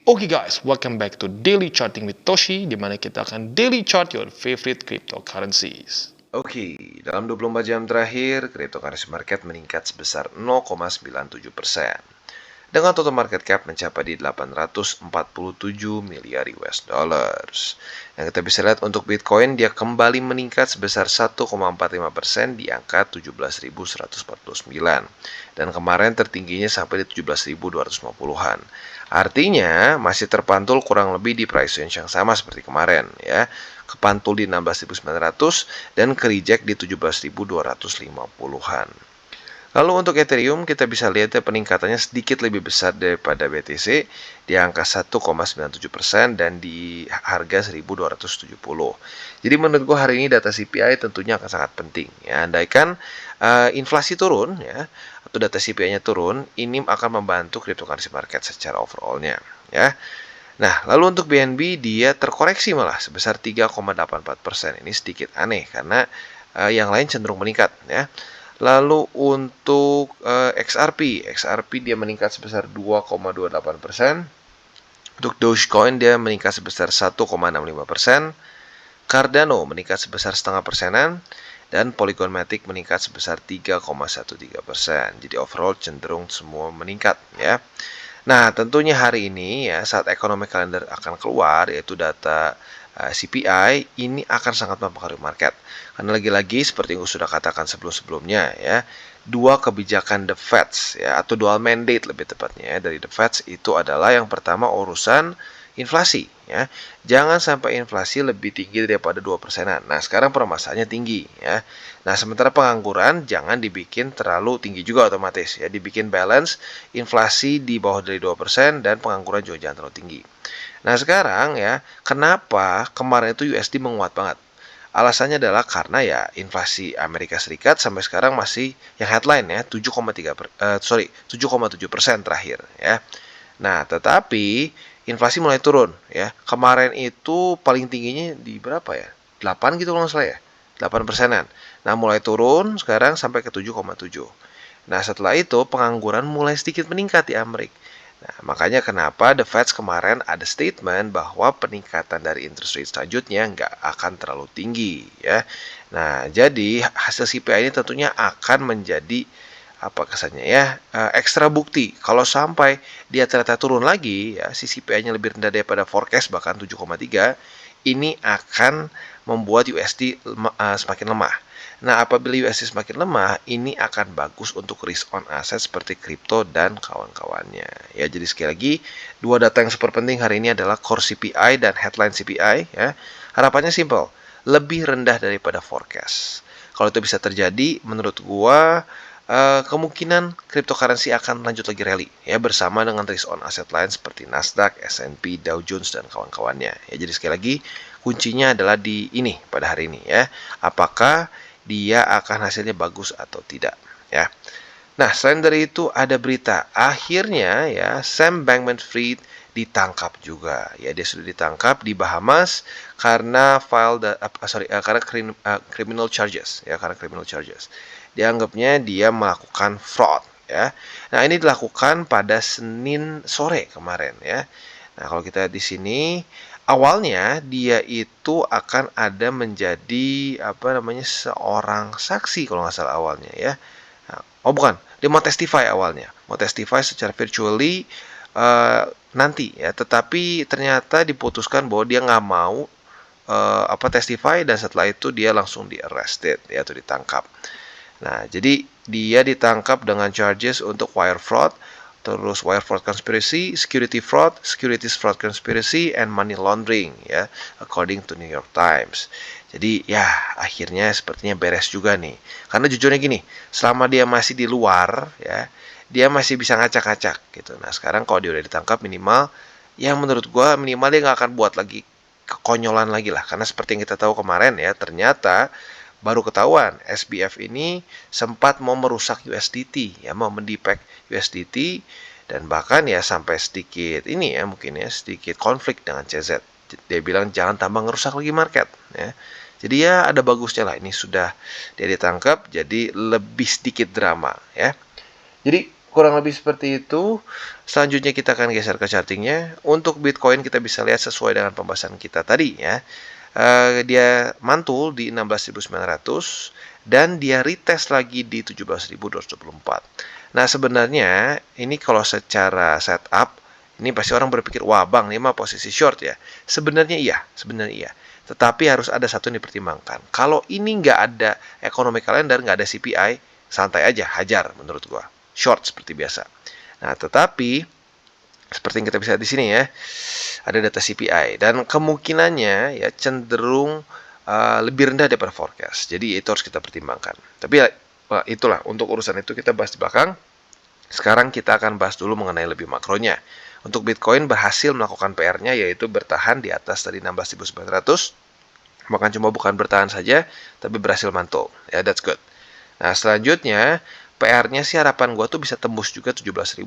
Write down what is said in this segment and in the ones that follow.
Oke guys, welcome back to Daily Charting with Toshi, di mana kita akan daily chart your favorite cryptocurrencies. Oke, dalam 24 jam terakhir, cryptocurrency market meningkat sebesar 0,97%. Dengan total market cap mencapai di 847 miliar US dollars. Yang kita bisa lihat untuk Bitcoin, dia kembali meningkat sebesar 1,45% di angka 17.149. Dan kemarin tertingginya sampai di 17.250-an. Artinya masih terpantul kurang lebih di price range yang sama seperti kemarin ya. Kepantul di 16.900 dan ke-reject di 17.250-an. Lalu untuk Ethereum kita bisa lihat peningkatannya sedikit lebih besar daripada BTC di angka 1,97% dan di harga 1.270. Jadi menurut gua hari ini data CPI tentunya akan sangat penting ya. Andaikan inflasi turun ya atau data CPI-nya turun, ini akan membantu cryptocurrency market secara overall-nya ya. Nah, lalu untuk BNB dia terkoreksi malah sebesar 3,84%. Ini sedikit aneh karena yang lain cenderung meningkat ya. Lalu untuk XRP dia meningkat sebesar 2,28%. Untuk Dogecoin dia meningkat sebesar 1,65%. Cardano meningkat sebesar setengah persenan. Dan Polygon Matic meningkat sebesar 3,13%. Jadi overall cenderung semua meningkat ya. Nah, tentunya hari ini ya saat economic calendar akan keluar yaitu data CPI ini akan sangat mempengaruhi market. Karena lagi-lagi seperti yang sudah katakan sebelum-sebelumnya ya, dua kebijakan The Fed ya atau dual mandate lebih tepatnya ya, dari The Fed itu adalah yang pertama urusan inflasi ya. Jangan sampai inflasi lebih tinggi daripada 2%-an. Nah, sekarang permasalahannya tinggi ya. Nah, sementara pengangguran jangan dibikin terlalu tinggi juga otomatis ya, dibikin balance, inflasi di bawah dari 2% dan pengangguran juga jangan terlalu tinggi. Nah, sekarang ya, kenapa kemarin itu USD menguat banget? Alasannya adalah karena ya inflasi Amerika Serikat sampai sekarang masih yang headline ya 7,7% terakhir ya. Nah, tetapi inflasi mulai turun ya. Kemarin itu paling tingginya di berapa ya? 8 gitu kalau nggak salah ya. 8 persenan. Nah, mulai turun sekarang sampai ke 7,7. Nah, setelah itu pengangguran mulai sedikit meningkat di Amerika. Nah, makanya kenapa The Fed kemarin ada statement bahwa peningkatan dari interest rate selanjutnya nggak akan terlalu tinggi ya. Nah, jadi hasil CPI ini tentunya akan menjadi apa kesannya ya, ekstra bukti kalau sampai dia ternyata turun lagi ya, si CPI-nya lebih rendah daripada forecast bahkan 7,3, ini akan membuat USD semakin lemah. Nah, apabila USD semakin lemah, ini akan bagus untuk risk on aset seperti kripto dan kawan-kawannya. Ya, jadi sekali lagi, dua data yang super penting hari ini adalah core CPI dan headline CPI ya. Harapannya simple, lebih rendah daripada forecast. Kalau itu bisa terjadi, menurut gua kemungkinan cryptocurrency akan lanjut lagi rally ya bersama dengan risk on aset lain seperti Nasdaq, S&P, Dow Jones dan kawan-kawannya. Ya, jadi sekali lagi kuncinya adalah di ini pada hari ini ya. Apakah dia akan hasilnya bagus atau tidak ya. Nah, selain dari itu ada berita akhirnya ya Sam Bankman-Fried ditangkap juga ya, dia sudah ditangkap di Bahamas karena criminal charges ya, karena criminal charges dianggapnya dia melakukan fraud ya. Nah, ini dilakukan pada Senin sore kemarin ya. Nah, kalau kita di sini awalnya dia itu akan ada menjadi apa namanya seorang saksi kalau nggak salah awalnya ya. Nah, oh bukan, dia mau testify awalnya, mau testify secara virtually nanti ya. Tetapi ternyata diputuskan bahwa dia nggak mau testify dan setelah itu dia langsung di arrested ya atau ditangkap. Nah, jadi dia ditangkap dengan charges untuk wire fraud, terus wire fraud conspiracy, securities fraud conspiracy, and money laundering ya, according to New York Times. Jadi ya akhirnya sepertinya beres juga nih. Karena jujurnya gini, selama dia masih di luar ya, dia masih bisa ngacak-ngacak gitu. Nah, sekarang kalau dia udah ditangkap minimal, yang menurut gua minimal dia nggak akan buat lagi kekonyolan lagi lah. Karena seperti yang kita tahu kemarin ya, ternyata baru ketahuan SBF ini sempat mau merusak USDT ya, mau mendepek USDT dan bahkan ya sampai sedikit ini ya mungkin ya sedikit konflik dengan CZ. Dia bilang jangan tambah ngerusak lagi market ya. Jadi ya ada bagusnya lah ini sudah dia ditangkap jadi lebih sedikit drama ya. Jadi kurang lebih seperti itu. Selanjutnya kita akan geser ke chartingnya. Untuk Bitcoin kita bisa lihat sesuai dengan pembahasan kita tadi ya. Dia mantul di 16.900 dan dia retest lagi di 17.224. Nah, sebenarnya ini kalau secara setup ini pasti orang berpikir, wah bang, ini mah posisi short ya. Sebenarnya iya. Tetapi harus ada satu yang dipertimbangkan. Kalau ini nggak ada economic calendar, nggak ada CPI, santai aja, hajar menurut gua. Short seperti biasa. Nah, tetapi seperti yang kita bisa lihat di sini ya, ada data CPI dan kemungkinannya ya cenderung lebih rendah daripada forecast. Jadi itu harus kita pertimbangkan. Tapi ya, itulah untuk urusan itu kita bahas di belakang. Sekarang kita akan bahas dulu mengenai lebih makronya. Untuk Bitcoin berhasil melakukan PR-nya yaitu bertahan di atas tadi 16.900. Bahkan cuma bukan bertahan saja, tapi berhasil mantul. Ya, that's good. Nah, selanjutnya PR-nya sih harapan gue tuh bisa tembus juga 17.224.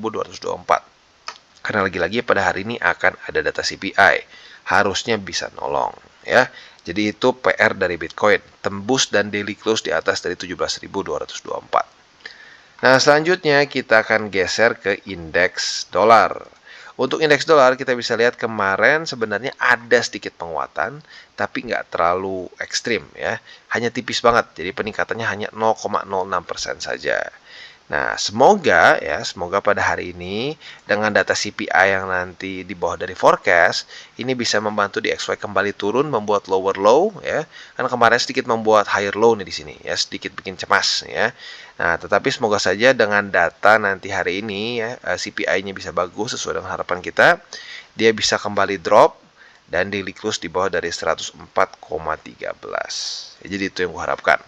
Karena lagi-lagi pada hari ini akan ada data CPI. Harusnya bisa nolong. Ya. Jadi itu PR dari Bitcoin. Tembus dan daily close di atas dari 17.224. Nah, selanjutnya kita akan geser ke indeks dolar. Untuk indeks dolar kita bisa lihat kemarin sebenarnya ada sedikit penguatan, tapi nggak terlalu ekstrim ya. Hanya tipis banget, jadi peningkatannya hanya 0,06% saja. Nah, semoga pada hari ini dengan data CPI yang nanti di bawah dari forecast, ini bisa membantu di XY kembali turun, membuat lower low ya. Kan kemarin sedikit membuat higher low nih di sini ya, sedikit bikin cemas ya. Nah, tetapi semoga saja dengan data nanti hari ini ya, CPI-nya bisa bagus sesuai dengan harapan kita, dia bisa kembali drop dan daily close di bawah dari 104,13. Ya, jadi itu yang gue harapkan.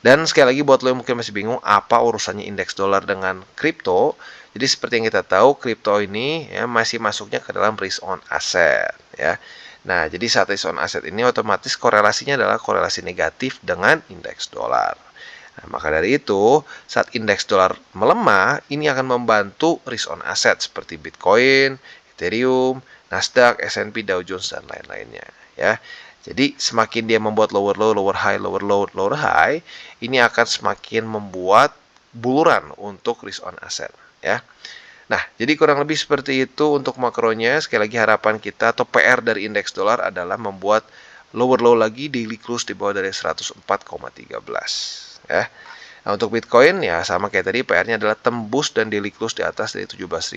Dan sekali lagi buat lo yang mungkin masih bingung apa urusannya indeks dolar dengan kripto. Jadi seperti yang kita tahu kripto ini ya masih masuknya ke dalam risk on asset ya. Nah, jadi saat risk on asset ini otomatis korelasinya adalah korelasi negatif dengan indeks dolar. Nah, maka dari itu, saat indeks dolar melemah, ini akan membantu risk on asset seperti Bitcoin, Ethereum, Nasdaq, S&P, Dow Jones dan lain-lainnya ya. Jadi semakin dia membuat lower low, lower high, lower low, lower high, ini akan semakin membuat buluran untuk risk on asset ya. Nah, jadi kurang lebih seperti itu untuk makronya. Sekali lagi harapan kita atau PR dari indeks dolar adalah membuat lower low lagi daily close di bawah dari 104,13 ya. Nah, untuk Bitcoin ya sama kayak tadi PR-nya adalah tembus dan daily close di atas dari 17.250.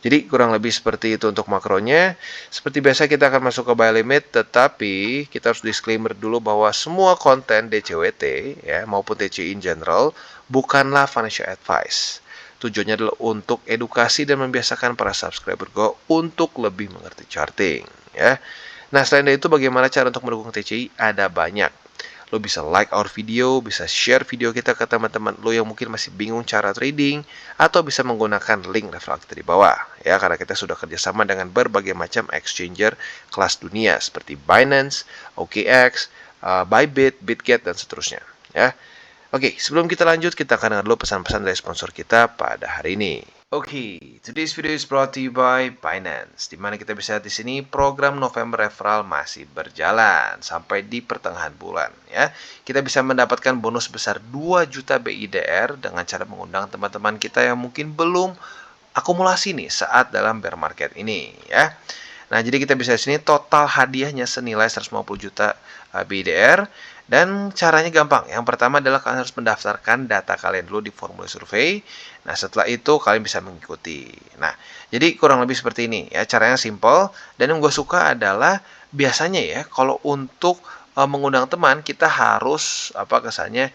Jadi kurang lebih seperti itu untuk makronya. Seperti biasa kita akan masuk ke buy limit, tetapi kita harus disclaimer dulu bahwa semua konten DCWT ya maupun TCI in general bukanlah financial advice. Tujuannya adalah untuk edukasi dan membiasakan para subscriber Go untuk lebih mengerti charting ya. Nah, selain dari itu bagaimana cara untuk mendukung TCI? Ada banyak. Lo bisa like our video, bisa share video kita ke teman-teman lo yang mungkin masih bingung cara trading, atau bisa menggunakan link reflektor di bawah. Ya, karena kita sudah kerjasama dengan berbagai macam exchanger kelas dunia seperti Binance, OKX, Bybit, Bitget, dan seterusnya. Ya. Oke, sebelum kita lanjut, kita akan dengar dulu pesan-pesan dari sponsor kita pada hari ini. Oke, today's video is brought to you by Binance. Dimana kita bisa lihat di sini program November Referral masih berjalan sampai di pertengahan bulan ya. Kita bisa mendapatkan bonus sebesar 2 juta BIDR dengan cara mengundang teman-teman kita yang mungkin belum akumulasi nih saat dalam bear market ini ya. Nah, jadi kita bisa di sini total hadiahnya senilai 150 juta BIDR. Dan caranya gampang. Yang pertama adalah kalian harus mendaftarkan data kalian dulu di formulir survei. Nah, setelah itu kalian bisa mengikuti. Nah, jadi kurang lebih seperti ini ya. Caranya simple. Dan yang gue suka adalah biasanya ya, kalau untuk mengundang teman, kita harus kesannya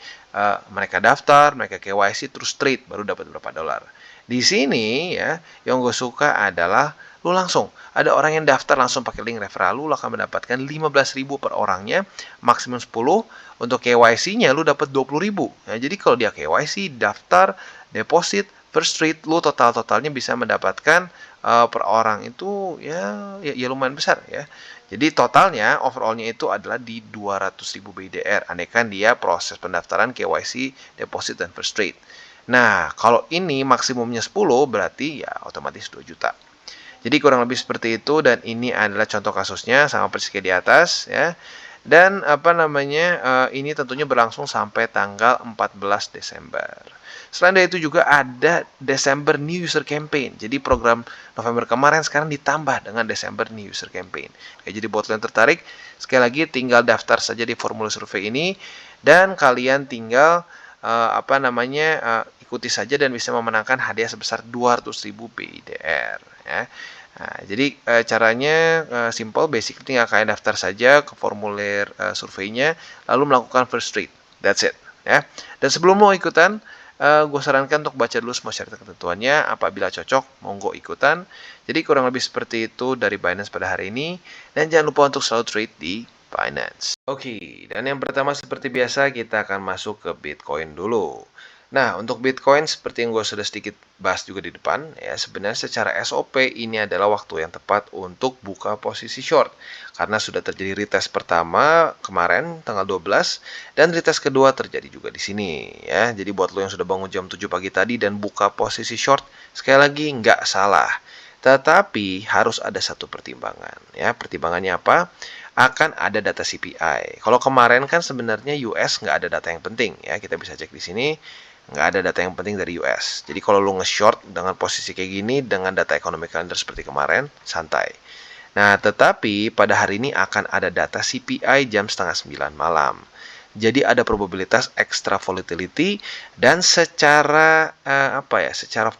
mereka daftar, mereka KYC, terus trade, baru dapat berapa dolar. Di sini ya, yang gue suka adalah lu langsung ada orang yang daftar langsung pakai link referral lu akan mendapatkan 15.000 per orangnya, maksimum 10. Untuk KYC-nya lu dapat 20.000. Ya, jadi kalau dia KYC, daftar, deposit, first trade, lu totalnya bisa mendapatkan per orang itu ya lumayan besar ya. Jadi totalnya overallnya itu adalah di 200.000 BDR. Andaikan dia proses pendaftaran KYC, deposit, dan first trade. Nah, kalau ini maksimumnya 10 berarti ya otomatis 2 juta. Jadi kurang lebih seperti itu dan ini adalah contoh kasusnya sama persis kayak di atas ya. Dan ini tentunya berlangsung sampai tanggal 14 Desember. Selain dari itu juga ada Desember New User Campaign. Jadi program November kemarin sekarang ditambah dengan Desember New User Campaign. Jadi buat kalian tertarik, sekali lagi tinggal daftar saja di formulir survei ini dan kalian tinggal ikuti saja dan bisa memenangkan hadiah sebesar 200.000 BIDR ya. Nah, jadi caranya simple, basic, tinggal kalian daftar saja ke formulir surveinya, lalu melakukan first trade. That's it ya. Dan sebelum mau ikutan, gue sarankan untuk baca dulu semua syarat ketentuannya. Apabila cocok, monggo ikutan. Jadi kurang lebih seperti itu dari Binance pada hari ini. Dan jangan lupa untuk selalu trade di Binance. Oke, dan yang pertama seperti biasa kita akan masuk ke Bitcoin dulu. Nah, untuk Bitcoin seperti yang gue sudah sedikit bahas juga di depan, ya sebenarnya secara SOP ini adalah waktu yang tepat untuk buka posisi short. Karena sudah terjadi retest pertama kemarin tanggal 12 dan retest kedua terjadi juga di sini ya. Jadi buat lo yang sudah bangun jam 7 pagi tadi dan buka posisi short, sekali lagi nggak salah. Tetapi harus ada satu pertimbangan ya. Pertimbangannya apa? Akan ada data CPI. Kalau kemarin kan sebenarnya US nggak ada data yang penting ya. Kita bisa cek di sini. Nggak ada data yang penting dari US. Jadi kalau lo nge-short dengan posisi kayak gini, dengan data economic calendar seperti kemarin, santai. Nah, tetapi pada hari ini akan ada data CPI jam setengah 9 malam. Jadi ada probabilitas extra volatility dan secara secara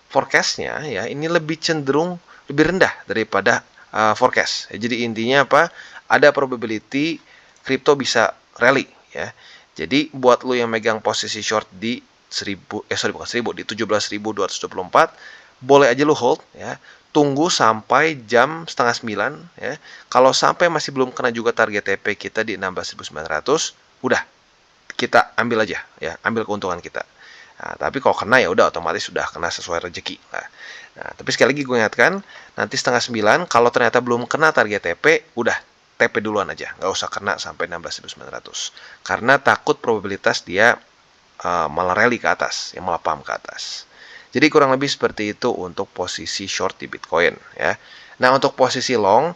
forecastnya ya ini lebih cenderung lebih rendah daripada forecast. Jadi intinya apa? Ada probability kripto bisa rally ya. Jadi buat lo yang megang posisi short di 17.224 boleh aja lo hold ya. Tunggu sampai jam setengah 9 ya. Kalau sampai masih belum kena juga target TP kita di 16.900, udah kita ambil aja ya, ambil keuntungan kita. Nah, tapi kalau kena ya udah otomatis sudah kena sesuai rezeki. Nah, tapi sekali lagi gue ingatkan, nanti setengah 9 kalau ternyata belum kena target TP, udah TP duluan aja, nggak usah kena sampai 16.900. Karena takut probabilitas dia malah rally ke atas, yang malah pump ke atas. Jadi kurang lebih seperti itu untuk posisi short di Bitcoin ya. Nah, untuk posisi long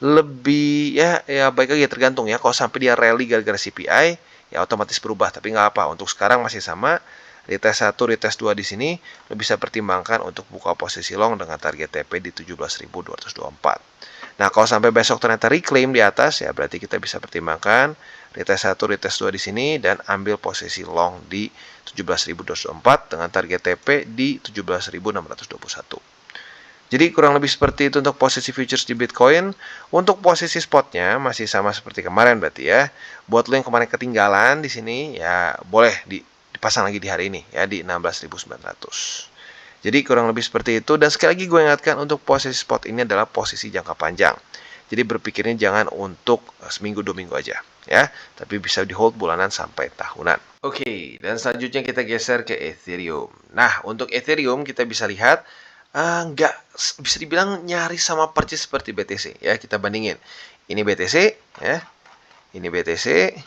lebih ya baik lagi tergantung ya. Kalau sampai dia rally gara-gara CPI ya otomatis berubah, tapi nggak apa. Untuk sekarang masih sama. Retest 1, retest 2 di sini lo bisa pertimbangkan untuk buka posisi long dengan target TP di 17.224. Nah, kalau sampai besok ternyata reclaim di atas ya berarti kita bisa pertimbangkan retest 1, retest 2 di sini dan ambil posisi long di 17.224 dengan target TP di 17.621. Jadi kurang lebih seperti itu untuk posisi futures di Bitcoin. Untuk posisi spotnya masih sama seperti kemarin berarti ya. Buat lo yang kemarin ketinggalan di sini ya boleh dipasang lagi di hari ini ya di 16.900. Jadi kurang lebih seperti itu dan sekali lagi gue ingatkan untuk posisi spot ini adalah posisi jangka panjang. Jadi berpikirnya jangan untuk seminggu 2 minggu aja ya, tapi bisa di hold bulanan sampai tahunan. Oke, dan selanjutnya kita geser ke Ethereum. Nah, untuk Ethereum kita bisa lihat nggak bisa dibilang nyaris sama persis seperti BTC ya. Kita bandingin. Ini BTC ya. Ini BTC,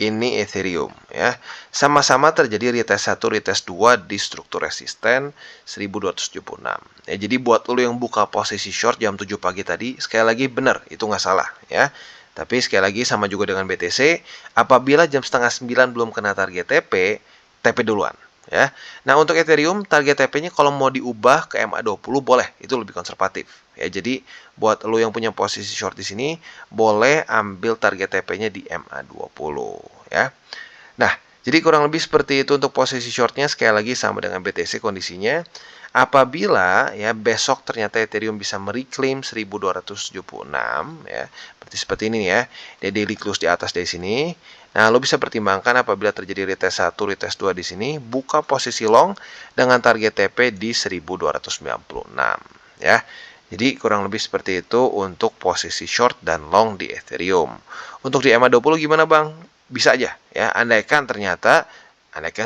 ini Ethereum ya. Sama-sama terjadi retest 1, retest 2 di struktur resisten 1276. Ya, jadi buat lo yang buka posisi short jam 7 pagi tadi, sekali lagi benar, itu nggak salah ya. Tapi sekali lagi sama juga dengan BTC, apabila jam setengah 9 belum kena target TP, TP duluan ya. Nah, untuk Ethereum target TP-nya kalau mau diubah ke MA20 boleh, itu lebih konservatif. Ya, jadi buat lo yang punya posisi short di sini boleh ambil target TP-nya di MA20 ya. Nah, jadi kurang lebih seperti itu untuk posisi shortnya. Sekali lagi sama dengan BTC kondisinya. Apabila ya besok ternyata Ethereum bisa mereclaim 1276 ya, seperti ini ya. Dia daily close di atas dari sini. Nah, lo bisa pertimbangkan apabila terjadi retest 1, retest 2 di sini, buka posisi long dengan target TP di 1296 ya. Jadi kurang lebih seperti itu untuk posisi short dan long di Ethereum. Untuk di MA20 gimana bang? Bisa aja ya, andaikan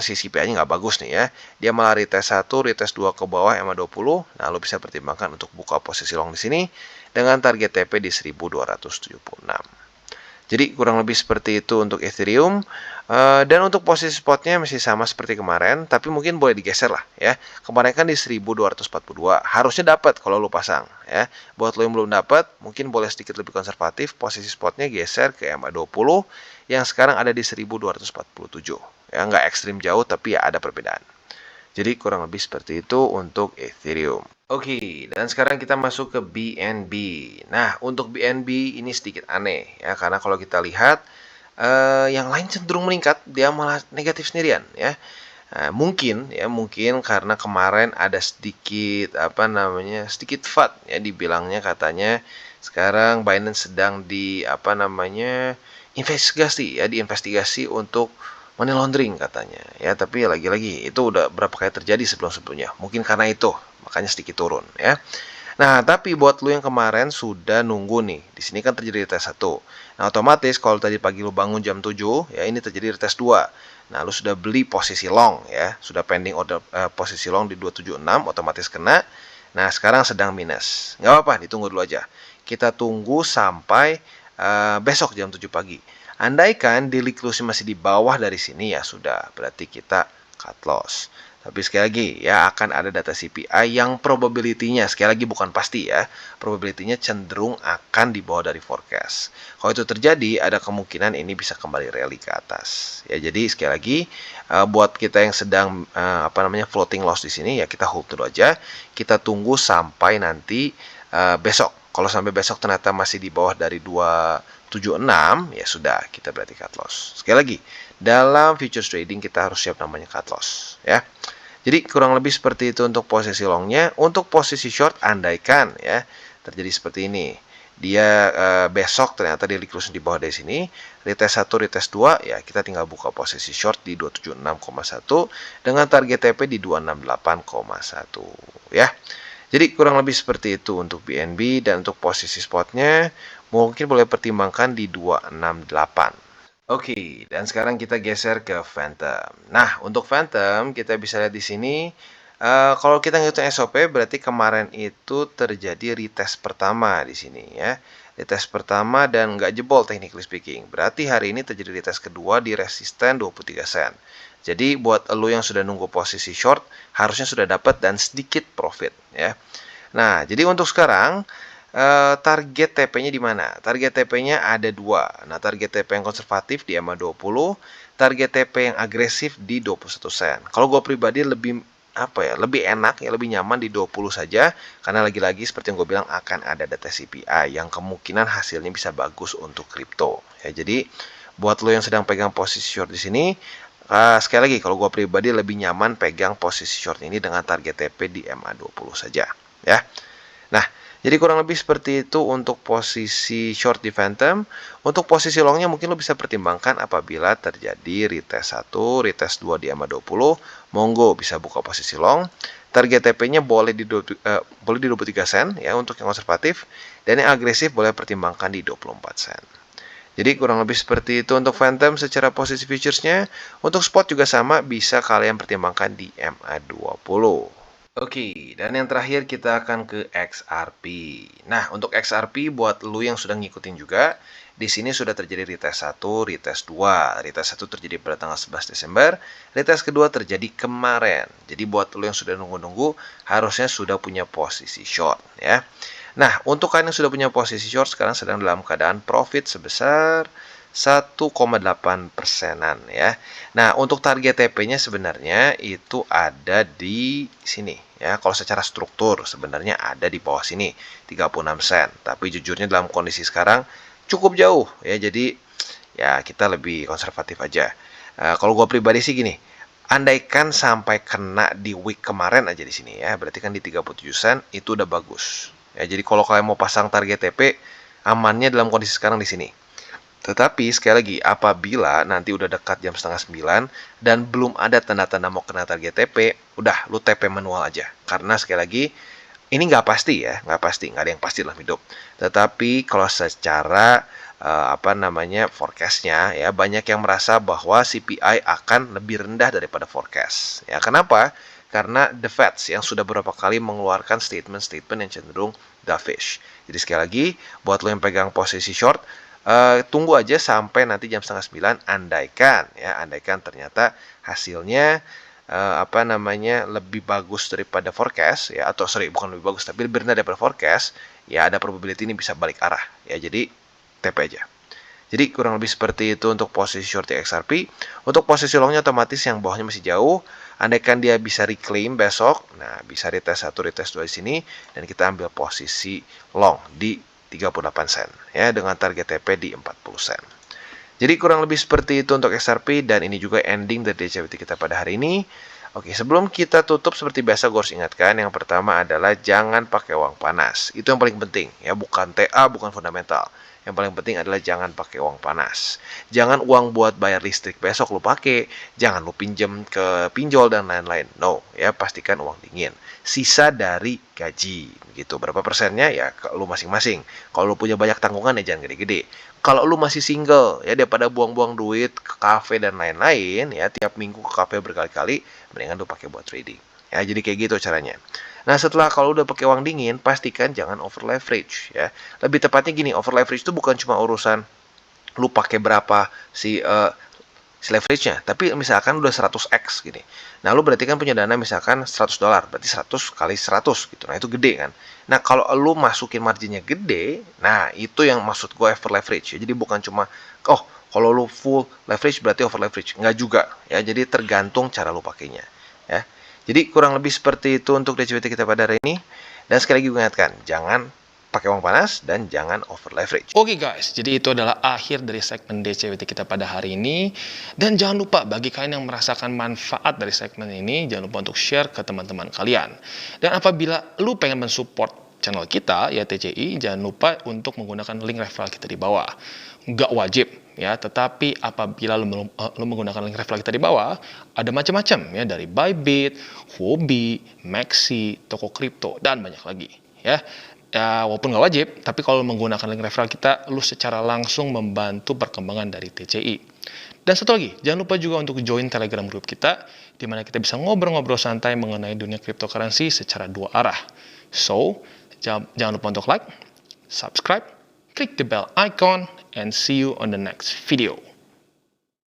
si CPI-nya nggak bagus nih ya, dia malah retest 1, retest 2 ke bawah MA20, nah lo bisa pertimbangkan untuk buka posisi long di sini dengan target TP di 1276. Jadi kurang lebih seperti itu untuk Ethereum. Dan untuk posisi spotnya masih sama seperti kemarin, tapi mungkin boleh digeser lah ya. Kemarin kan di 1242, harusnya dapat kalau lu pasang ya. Buat lo yang belum dapat, mungkin boleh sedikit lebih konservatif, posisi spotnya geser ke MA20 yang sekarang ada di 1247. Ya, nggak ekstrim jauh, tapi ya ada perbedaan. Jadi kurang lebih seperti itu untuk Ethereum. Oke, dan sekarang kita masuk ke BNB. Nah, untuk BNB ini sedikit aneh ya, karena kalau kita lihat yang lain cenderung meningkat, dia malah negatif sendirian ya. Nah, mungkin karena kemarin ada sedikit sedikit FUD ya, dibilangnya katanya sekarang Binance sedang diinvestigasi untuk money laundering katanya ya, tapi lagi-lagi itu udah berapa kali terjadi sebelum-sebelumnya. Mungkin karena itu makanya sedikit turun ya. Nah, tapi buat lu yang kemarin sudah nunggu nih, di sini kan terjadi retest 1. Nah, otomatis kalau tadi pagi lu bangun jam 7, ya ini terjadi retest 2. Nah, lu sudah beli posisi long ya, sudah pending order posisi long di 276, otomatis kena. Nah, sekarang sedang minus. Nggak apa-apa, ditunggu dulu aja. Kita tunggu sampai besok jam 7 pagi. Andaikan daily close masih di bawah dari sini ya sudah, berarti kita cut loss. Tapi sekali lagi ya akan ada data CPI yang probability-nya sekali lagi bukan pasti ya. Probability-nya cenderung akan di bawah dari forecast. Kalau itu terjadi ada kemungkinan ini bisa kembali rally ke atas. Ya jadi sekali lagi buat kita yang sedang floating loss di sini ya kita hold dulu aja. Kita tunggu sampai nanti besok. Kalau sampai besok ternyata masih di bawah dari 276 ya sudah kita berarti cut loss. Sekali lagi dalam futures trading kita harus siap namanya cut loss ya. Jadi kurang lebih seperti itu untuk posisi longnya. Untuk posisi short, andaikan ya terjadi seperti ini. Dia besok ternyata dia close di bawah dari sini. Retest 1, retest 2, ya kita tinggal buka posisi short di 276,1 dengan target TP di 268,1 ya. Jadi kurang lebih seperti itu untuk BNB, dan untuk posisi spotnya mungkin boleh pertimbangkan di 268. Oke, dan sekarang kita geser ke Phantom. Nah, untuk Phantom kita bisa lihat di sini. Kalau kita ngitung SOP, berarti kemarin itu terjadi retest pertama di sini ya. Retest pertama dan nggak jebol technically speaking. Berarti hari ini terjadi retest kedua di resisten 23 sen. Jadi buat lo yang sudah nunggu posisi short, harusnya sudah dapat dan sedikit profit ya. Nah, jadi untuk sekarang target TP-nya di mana? Target TP-nya ada 2. Nah, target TP yang konservatif di MA20, target TP yang agresif di 21 sen. Kalau gue pribadi lebih lebih enak ya, lebih nyaman di 20 saja, karena lagi-lagi seperti yang gue bilang akan ada data CPI yang kemungkinan hasilnya bisa bagus untuk kripto. Ya, jadi buat lo yang sedang pegang posisi short di sini, sekali lagi kalau gue pribadi lebih nyaman pegang posisi short ini dengan target TP di MA20 saja ya. Nah, jadi kurang lebih seperti itu untuk posisi short di Phantom. Untuk posisi longnya mungkin lo bisa pertimbangkan apabila terjadi retest 1, retest 2 di MA20. Monggo bisa buka posisi long. Target TP-nya boleh di 23 sen ya untuk yang konservatif. Dan yang agresif boleh pertimbangkan di 24 sen. Jadi kurang lebih seperti itu untuk Phantom secara posisi futuresnya. Untuk spot juga sama, bisa kalian pertimbangkan di MA20. Oke, dan yang terakhir kita akan ke XRP. Nah, untuk XRP buat lu yang sudah ngikutin juga, di sini sudah terjadi retest 1, retest 2. Retest 1 terjadi pada tanggal 11 Desember, retest kedua terjadi kemarin. Jadi buat lu yang sudah nunggu-nunggu, harusnya sudah punya posisi short ya. Nah, untuk kalian yang sudah punya posisi short sekarang sedang dalam keadaan profit sebesar 1,8%-an ya. Nah, untuk target TP-nya sebenarnya itu ada di sini ya. Kalau secara struktur sebenarnya ada di bawah sini 36 sen. Tapi jujurnya dalam kondisi sekarang cukup jauh ya. Jadi ya kita lebih konservatif aja. Kalau gue pribadi sih gini, andaikan sampai kena di week kemarin aja di sini ya, berarti kan di 37 sen itu udah bagus. Ya, jadi kalau kalian mau pasang target TP, amannya dalam kondisi sekarang di sini. Tetapi sekali lagi, apabila nanti udah dekat jam setengah 9 dan belum ada tanda-tanda mau kena target TP, udah lu TP manual aja. Karena sekali lagi, ini nggak pasti ya, nggak ada yang pasti dalam hidup. Tetapi kalau secara forecastnya ya, banyak yang merasa bahwa CPI akan lebih rendah daripada forecast. Ya, kenapa? Karena The Fed yang sudah beberapa kali mengeluarkan statement-statement yang cenderung dovish. Jadi sekali lagi, buat lo yang pegang posisi short, tunggu aja sampai nanti jam setengah 9, andaikan ternyata hasilnya lebih bagus daripada forecast ya, atau sorry, bukan lebih bagus tapi lebih rendah daripada forecast, ya ada probability ini bisa balik arah ya. Jadi TP aja. Jadi kurang lebih seperti itu untuk posisi short XRP. Untuk posisi longnya otomatis yang bawahnya masih jauh. Andaikan dia bisa reclaim besok, nah bisa retest 1, retest 2 di sini, dan kita ambil posisi long di 38 sen ya, dengan target TP di 40 sen. Jadi kurang lebih seperti itu untuk XRP, dan ini juga ending dari DCWT kita pada hari ini. Oke, sebelum kita tutup seperti biasa gue harus ingatkan, yang pertama adalah jangan pakai uang panas. Itu yang paling penting ya, bukan TA, bukan fundamental. Yang paling penting adalah jangan pakai uang panas. Jangan uang buat bayar listrik besok lu pakai, jangan lu pinjem ke pinjol dan lain-lain. No, ya pastikan uang dingin. Sisa dari gaji, gitu. Berapa persennya ya lu masing-masing. Kalau lu punya banyak tanggungan ya jangan gede-gede. Kalau lu masih single ya, daripada buang-buang duit ke kafe dan lain-lain ya, tiap minggu ke kafe berkali-kali, mendingan lu pakai buat trading. Ya, jadi kayak gitu caranya. Nah, setelah kalau udah pakai uang dingin, pastikan jangan over leverage ya. Lebih tepatnya gini, over leverage itu bukan cuma urusan lu pakai berapa si leverage-nya, tapi misalkan udah 100x gini. Nah, lu berarti kan punya dana misalkan $100, berarti 100 kali 100 gitu. Nah, itu gede kan. Nah, kalau lu masukin marginnya gede, nah itu yang maksud gue over leverage ya. Jadi bukan cuma kalau lu full leverage berarti over leverage. Nggak juga ya. Jadi tergantung cara lu pakainya ya. Jadi kurang lebih seperti itu untuk DCWT kita pada hari ini. Dan sekali lagi gue ingatkan, jangan pakai uang panas dan jangan over leverage. Oke guys, jadi itu adalah akhir dari segmen DCWT kita pada hari ini. Dan jangan lupa bagi kalian yang merasakan manfaat dari segmen ini, jangan lupa untuk share ke teman-teman kalian. Dan apabila lu pengen mensupport channel kita, ya TCI, jangan lupa untuk menggunakan link referral kita di bawah. Nggak wajib ya, tetapi apabila lu menggunakan link referral kita di bawah, ada macam-macam ya, dari Bybit, Huobi, Maxi, toko kripto, dan banyak lagi ya. Ya, walaupun nggak wajib, tapi kalau menggunakan link referral kita, lu secara langsung membantu perkembangan dari TCI. Dan satu lagi, jangan lupa juga untuk join Telegram group kita, di mana kita bisa ngobrol-ngobrol santai mengenai dunia cryptocurrency secara dua arah. So, jangan lupa untuk like, subscribe, klik the bell icon, and see you on the next video.